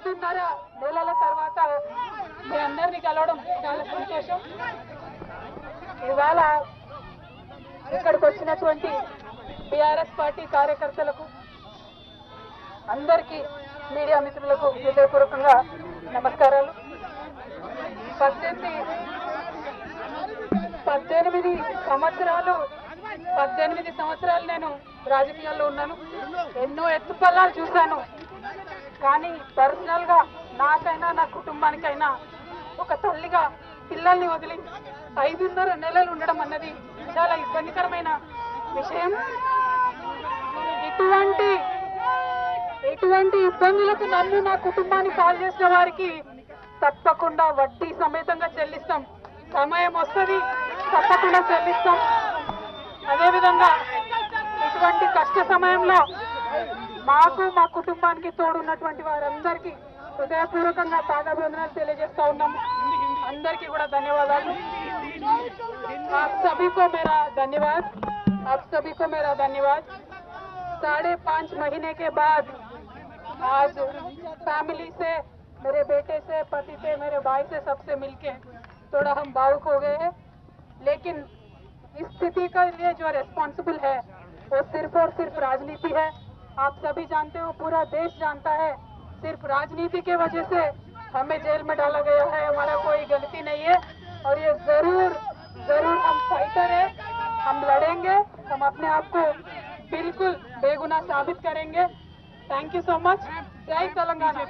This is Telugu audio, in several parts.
5.5 నెలల తర్వాత మీ అందరినీ కలవడం చాలా సంతోషం. ఇవాళ ఇక్కడికి వచ్చినటువంటి టిఆర్ఎస్ పార్టీ కార్యకర్తలకు అందరికీ మీడియా మిత్రులకు హృదయపూర్వకంగా నమస్కారాలు. 18 సంవత్సరాలు నేను రాజకీయాల్లో ఉన్నాను. ఎన్నో ఎత్తుపల్లాలు చూశాను. కానీ పర్సనల్ గా నాకైనా నా కుటుంబానికైనా ఒక తల్లిగా పిల్లల్ని వదిలి 5.5 నెలలు ఉండడం అన్నది చాలా ఇబ్బందికరమైన విషయం. ఇటువంటి ఇబ్బందులకు నన్ను నా కుటుంబాన్ని పాలు చేసిన వారికి తప్పకుండా వడ్డీ సమేతంగా చెల్లిస్తాం. సమయం వస్తుంది, తప్పకుండా చెల్లిస్తాం. అదేవిధంగా ఇటువంటి కష్ట సమయంలో మాకు మా కుటుంబానికి తోడున్నటువంటి వారందరికీ హృదయపూర్వకంగా పాదాభివందనాలు తెలియజేస్తా ఉన్నాము. అందరికీ కూడా ధన్యవాదాలు. आप सभी को मेरा धन्यवाद. 5.5 महीने के बाद आज फैमिली से, मेरे बेटे से, पति से, मेरे भाई से, सबसे मिलके थोड़ा हम भावुक हो गए हैं. लेकिन इस स्थिति के लिए जो रिस्पॉन्सिबल है वो सिर्फ और सिर्फ राजनीति है. आप सभी जानते हो, पूरा देश जानता है, सिर्फ राजनीति के वजह से हमें जेल में डाला गया है. हमारा कोई गलती नहीं है और ये जरूर हम फाइटर है. हम लड़ेंगे, हम अपने आप को बिल्कुल बेगुनाह साबित करेंगे. Thank you so much. जय तेलंगाना.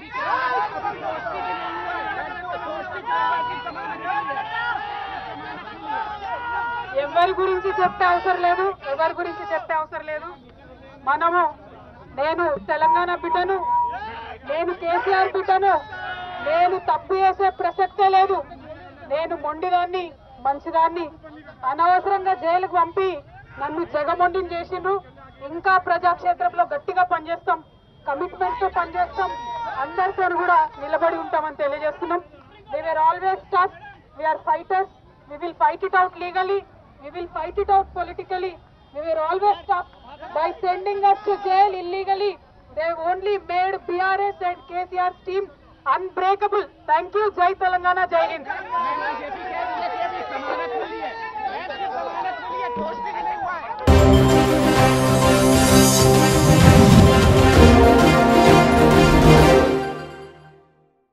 ఎవరి గురించి చెప్పే అవసరం లేదు. మనము, నేను తెలంగాణ బిడ్డను, నేను కేసీఆర్ బిడ్డను, నేను తప్పు చేసే ప్రసక్తే లేదు. నేను మొండిదాన్ని, మంచిదాన్ని. అనవసరంగా జైలుకు పంపి నన్ను జగమొండిని చేసిండ్రు. ఇంకా ప్రజాక్షేత్రంలో గట్టిగా పనిచేస్తాం, కమిట్మెంట్ తో పనిచేస్తాం, అందరితో కూడా నిలబడి ఉంటామని తెలియజేస్తున్నాం. We were always tough. We are fighters. We will fight it out legally. We will fight it out politically. We were always tough. By sending us to jail illegally, they only made BRS and KCR's team unbreakable. Thank you. Jai Telangana, Jai Hind.